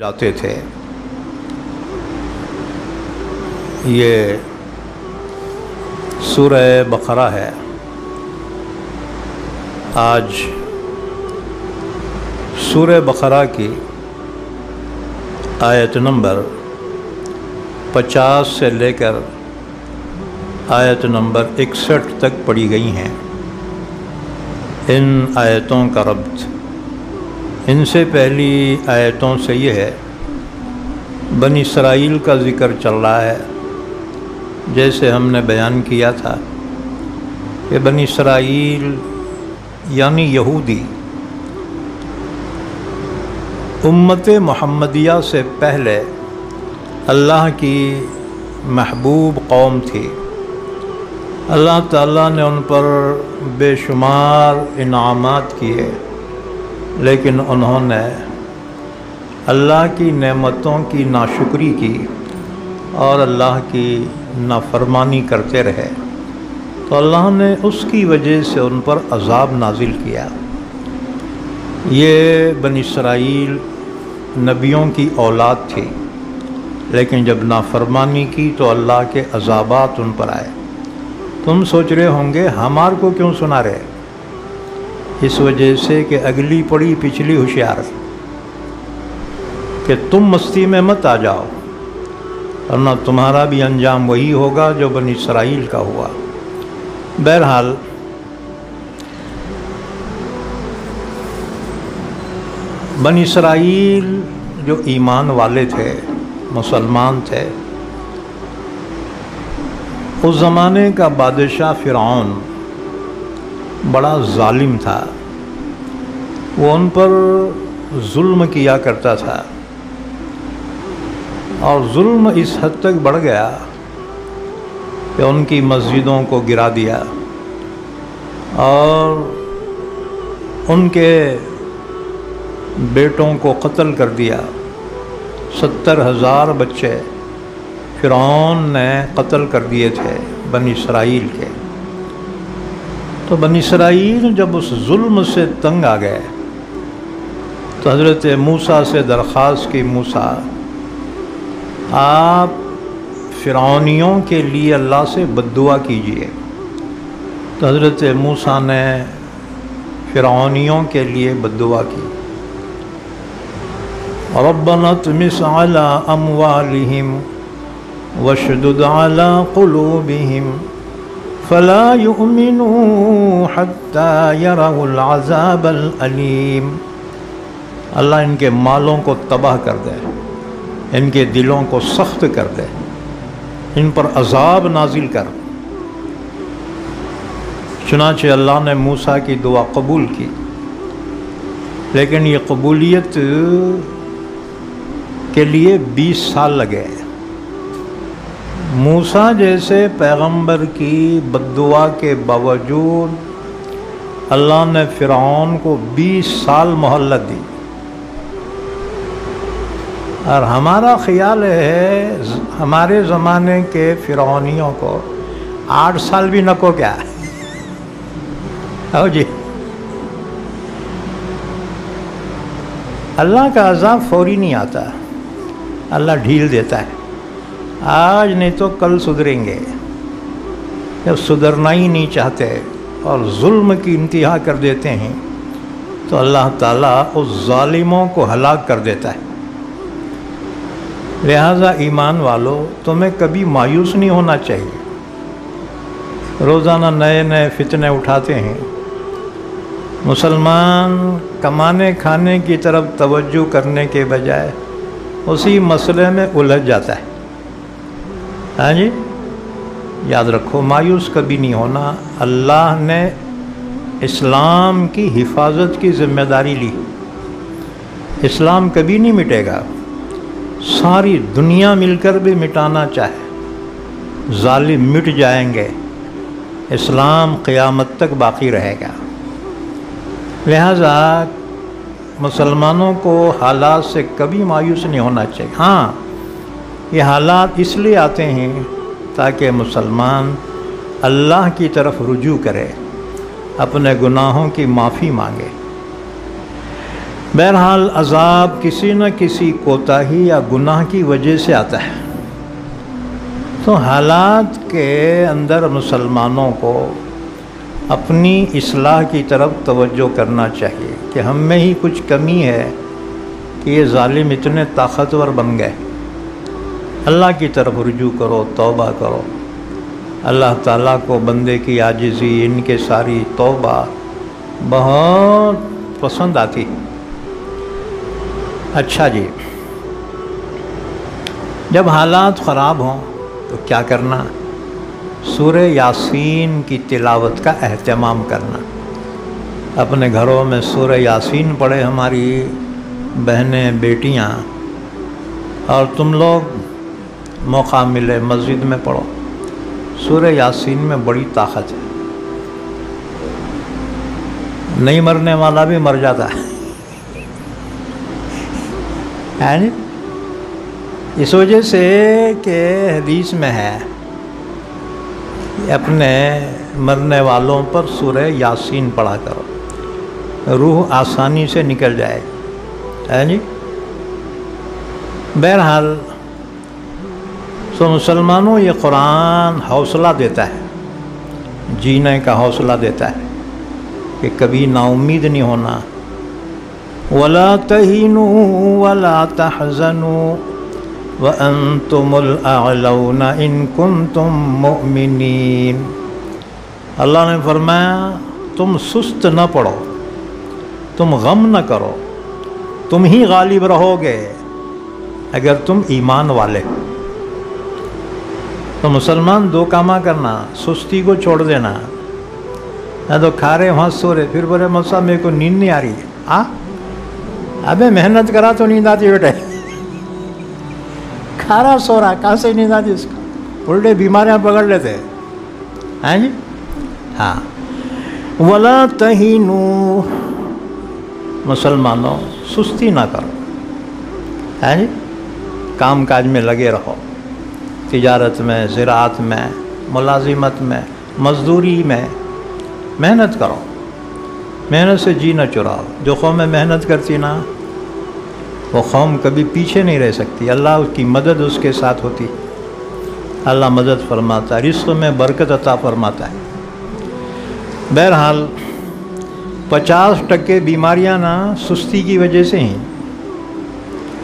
جاتے تھے۔ یہ سورہ بقرہ ہے۔ آج سورہ بقرہ کی آیت نمبر 50 سے لے کر آیت نمبر 61 تک پڑھی گئی ہیں۔ ان آیتوں کا ربط ان سے پہلی آیتوں سے یہ ہے، بنی اسرائیل کا ذکر چل رہا ہے۔ جیسے ہم نے بیان کیا تھا کہ بنی اسرائیل یعنی یہودی امت محمدیہ سے پہلے اللہ کی محبوب قوم تھی۔ اللہ تعالیٰ نے ان پر بے شمار انعامات کیے، لیکن انہوں نے اللہ کی نعمتوں کی ناشکری کی اور اللہ کی نافرمانی کرتے رہے، تو اللہ نے اس کی وجہ سے ان پر عذاب نازل کیا۔ یہ بنی اسرائیل نبیوں کی اولاد تھی، لیکن جب نافرمانی کی تو اللہ کے عذابات ان پر آئے۔ تم سوچ رہے ہوں گے ہمار کو کیوں سنا رہے؟ اس وجہ سے کہ اگلی پڑی پچھلی ہوشیار، کہ تم مستی میں مت آ جاؤ، ورنہ تمہارا بھی انجام وہی ہوگا جو بنی اسرائیل کا ہوا۔ بہرحال بنی اسرائیل جو ایمان والے تھے، مسلمان تھے، اس زمانے کا بادشاہ فرعون بڑا ظالم تھا۔ وہ ان پر ظلم کیا کرتا تھا، اور ظلم اس حد تک بڑھ گیا کہ ان کی مسجدوں کو گرا دیا اور ان کے بیٹوں کو قتل کر دیا۔ 70,000 بچے فرعون نے قتل کر دیے تھے بنی اسرائیل کے۔ تو بنی اسرائیل جب اس ظلم سے تنگ آ گئے تو حضرت موسیٰ سے درخواست کی، موسیٰ آپ فرعونیوں کے لیے اللہ سے بد دعا کیجئے۔ تو حضرت موسیٰ نے فرعونیوں کے لیے بد دعا کی، ربنا اطمس علی اموالہم واشدد علی قلوبہم فلا یؤمنوا حتی یروا العذاب العلیم۔ اللہ ان کے مالوں کو تباہ کر دے، ان کے دلوں کو سخت کر دے، ان پر عذاب نازل کر۔ چنانچہ اللہ نے موسیٰ کی دعا قبول کی، لیکن یہ قبولیت کے لیے 20 سال لگے۔ موسیٰ جیسے پیغمبر کی بد دعا کے باوجود اللہ نے فرعون کو 20 سال مہلت دی، اور ہمارا خیال ہے ہمارے زمانے کے فرعونیوں کو 8 سال بھی نہ کو کیا جی۔ اللہ کا عذاب فوری نہیں آتا، اللہ ڈھیل دیتا ہے۔ آج نہیں تو کل سدھریں گے، جب سدھرنا ہی نہیں چاہتے اور ظلم کی انتہا کر دیتے ہیں تو اللہ تعالیٰ اس ظالموں کو ہلاک کر دیتا ہے۔ لہذا ایمان والو، تمہیں کبھی مایوس نہیں ہونا چاہیے۔ روزانہ نئے نئے فتنے اٹھاتے ہیں، مسلمان کمانے کھانے کی طرف توجہ کرنے کے بجائے اسی مسئلے میں الجھ جاتا ہے۔ ہاں جی، یاد رکھو مایوس کبھی نہیں ہونا۔ اللہ نے اسلام کی حفاظت کی ذمہ داری لی، اسلام کبھی نہیں مٹے گا۔ ساری دنیا مل کر بھی مٹانا چاہے، ظالم مٹ جائیں گے، اسلام قیامت تک باقی رہے گا۔ لہذا مسلمانوں کو حالات سے کبھی مایوس نہیں ہونا چاہیے۔ ہاں، یہ حالات اس لیے آتے ہیں تاکہ مسلمان اللہ کی طرف رجوع کرے، اپنے گناہوں کی معافی مانگے۔ بہرحال عذاب کسی نہ کسی کوتاہی یا گناہ کی وجہ سے آتا ہے، تو حالات کے اندر مسلمانوں کو اپنی اصلاح کی طرف توجہ کرنا چاہیے کہ ہم میں ہی کچھ کمی ہے کہ یہ ظالم اتنے طاقتور بن گئے۔ اللہ کی طرف رجوع کرو، توبہ کرو۔ اللہ تعالیٰ کو بندے کی عاجزی، ان کے ساری توبہ بہت پسند آتی۔ اچھا جی، جب حالات خراب ہوں تو کیا کرنا؟ سورہ یاسین کی تلاوت کا اہتمام کرنا۔ اپنے گھروں میں سورہ یاسین پڑھے ہماری بہنیں بیٹیاں، اور تم لوگ موقع ملے مسجد میں پڑھو۔ سورہ یاسین میں بڑی طاقت ہے، نہیں مرنے والا بھی مر جاتا ہے، اس وجہ سے کہ حدیث میں ہے اپنے مرنے والوں پر سورہ یاسین پڑھا کرو، روح آسانی سے نکل جائے گی، ہے جی۔ بہرحال تو مسلمانوں یہ قرآن حوصلہ دیتا ہے، جینے کا حوصلہ دیتا ہے کہ کبھی نا امید نہیں ہونا۔ وَلَا تَهِنُوا وَلَا تَحْزَنُوا وَأَنْتُمُ الْأَعْلَوْنَ إِن كُنْتُم مُؤْمِنِينَ۔ اللہ نے فرمایا تم سست نہ پڑو، تم غم نہ کرو، تم ہی غالب رہو گے اگر تم ایمان والے۔ تو مسلمان دو کامہ کرنا، سستی کو چھوڑ دینا، نہ تو کھا رہے وہاں سو رہے، پھر بولے مول صاحب میرے کو نیند نہیں آ رہی ہے۔ ابے محنت کرا تو نیند آتی بیٹے، کھا رہا سو رہا کہاں سے نیند آتی اس کو؟ الٹے بیماریاں پکڑ لیتے ہیں جی۔ ہاں، وَلَا تَهِنُوا، مسلمانوں سستی نہ کرو، ہے جی، کام کاج میں لگے رہو، تجارت میں، زراعت میں، ملازمت میں، مزدوری میں محنت کرو، محنت سے جی نہ چراؤ۔ جو قوم محنت کرتی نا وہ قوم کبھی پیچھے نہیں رہ سکتی، اللہ کی مدد اس کے ساتھ ہوتی، اللہ مدد فرماتا ہے، رزق میں برکت عطا فرماتا ہے۔ بہرحال 50% بیماریاں نا سستی کی وجہ سے ہی،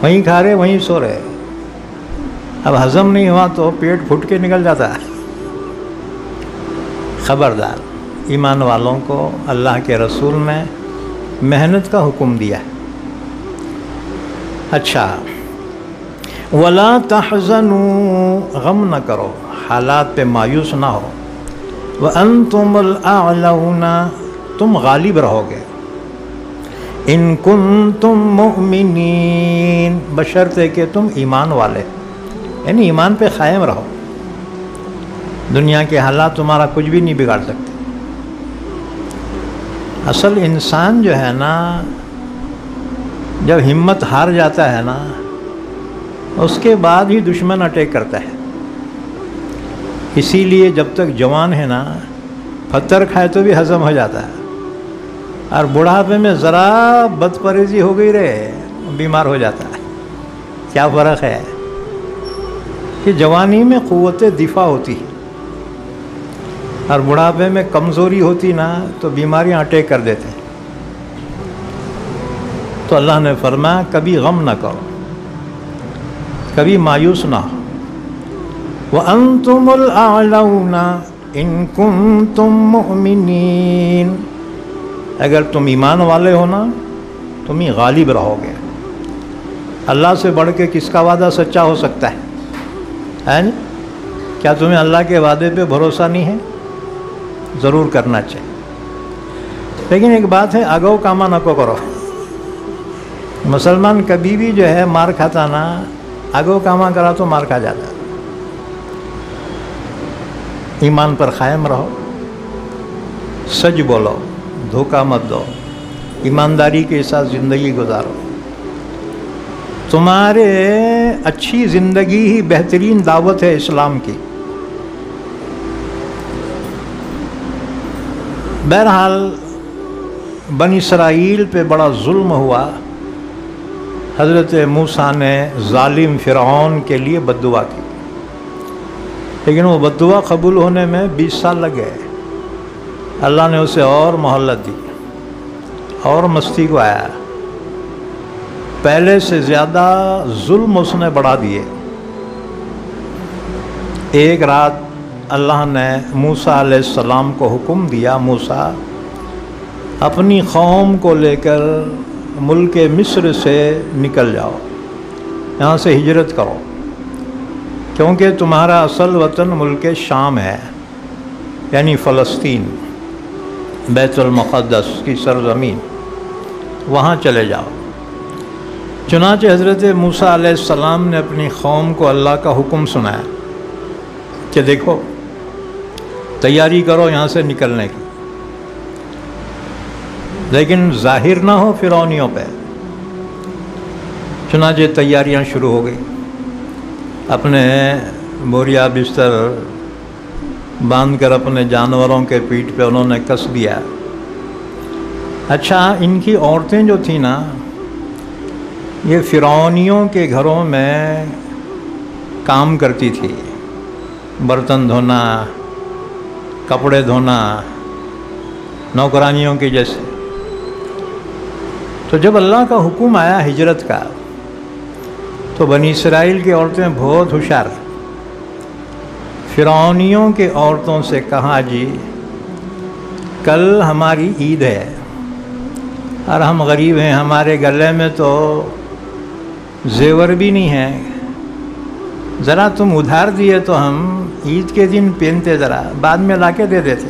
وہیں کھا رہے وہیں سو رہے، اب ہضم نہیں ہوا تو پیٹ پھٹ کے نکل جاتا ہے۔ خبردار، ایمان والوں کو اللہ کے رسول نے محنت کا حکم دیا ہے۔ اچھا، وَلَا تَحْزَنُوا، غم نہ کرو، حالات پہ مایوس نہ ہو، وَأَنْتُمُ الْأَعْلَوْنَ، تم غالب رہو گے، إِن كُنْتُم مُؤْمِنِينَ، بشرطے کہ تم ایمان والے، یعنی ایمان پہ قائم رہو، دنیا کے حالات تمہارا کچھ بھی نہیں بگاڑ سکتے۔ اصل انسان جو ہے نا جب ہمت ہار جاتا ہے نا اس کے بعد ہی دشمن اٹیک کرتا ہے، اسی لیے جب تک جوان ہے نا پتھر کھائے تو بھی ہضم ہو جاتا ہے، اور بڑھاپے میں ذرا بد پرہیزی ہو گئی رہے بیمار ہو جاتا ہے۔ کیا فرق ہے کہ جوانی میں قوت دفاع ہوتی ہے اور بڑھاپے میں کمزوری ہوتی نا تو بیماریاں اٹیک کر دیتے ہیں۔ تو اللہ نے فرمایا کبھی غم نہ کرو، کبھی مایوس نہ ہو، وَأَنْتُمُ الْأَعْلَوْنَ إِن كُنْتُم مُؤْمِنِينَ، اگر تم ایمان والے ہو نا تم ہی غالب رہو گے۔ اللہ سے بڑھ کے کس کا وعدہ سچا ہو سکتا ہے؟ کیا تمہیں اللہ کے وعدے پہ بھروسہ نہیں ہے؟ ضرور کرنا چاہیے، لیکن ایک بات ہے، آگو کاما نہ کو کرو۔ مسلمان کبھی بھی جو ہے مار کھاتا نا، آگو کاما کرا تو مار کھا جاتا۔ ایمان پر قائم رہو، سچ بولو، دھوکہ مت دو، ایمانداری کے ساتھ زندگی گزارو، تمہارے اچھی زندگی ہی بہترین دعوت ہے اسلام کی۔ بہرحال بنی اسرائیل پہ بڑا ظلم ہوا حضرت موسیٰ نے ظالم فرعون کے لیے بد دعا کی، لیکن وہ بد دعا قبول ہونے میں 20 سال لگ گئے۔ اللہ نے اسے اور مہلت دی، اور مستی کو آیا، پہلے سے زیادہ ظلم اس نے بڑھا دیے۔ ایک رات اللہ نے موسیٰ علیہ السلام کو حکم دیا، موسیٰ اپنی قوم کو لے کر ملک مصر سے نکل جاؤ، یہاں سے ہجرت کرو، کیونکہ تمہارا اصل وطن ملک شام ہے، یعنی فلسطین، بیت المقدس کی سرزمین، وہاں چلے جاؤ۔ چنانچہ حضرت موسیٰ علیہ السلام نے اپنی قوم کو اللہ کا حکم سنایا کہ دیکھو تیاری کرو یہاں سے نکلنے کی، لیکن ظاہر نہ ہو فرعونیوں پہ۔ چنانچہ تیاریاں شروع ہو گئی، اپنے بوریا بستر باندھ کر اپنے جانوروں کے پیٹھ پہ انہوں نے کس دیا۔ اچھا، ان کی عورتیں جو تھیں نا، یہ فرعونیوں کے گھروں میں کام کرتی تھی، برتن دھونا، کپڑے دھونا، نوکرانیوں کی جیسے۔ تو جب اللہ کا حکم آیا ہجرت کا، تو بنی اسرائیل کی عورتیں بہت ہوشیار ہیں۔ فرعونیوں کے عورتوں سے کہا جی کل ہماری عید ہے اور ہم غریب ہیں، ہمارے گلے میں تو زیور بھی نہیں ہے، ذرا تم ادھار دیے تو ہم عید کے دن پہنتے، ذرا بعد میں لا کے دے دیتے۔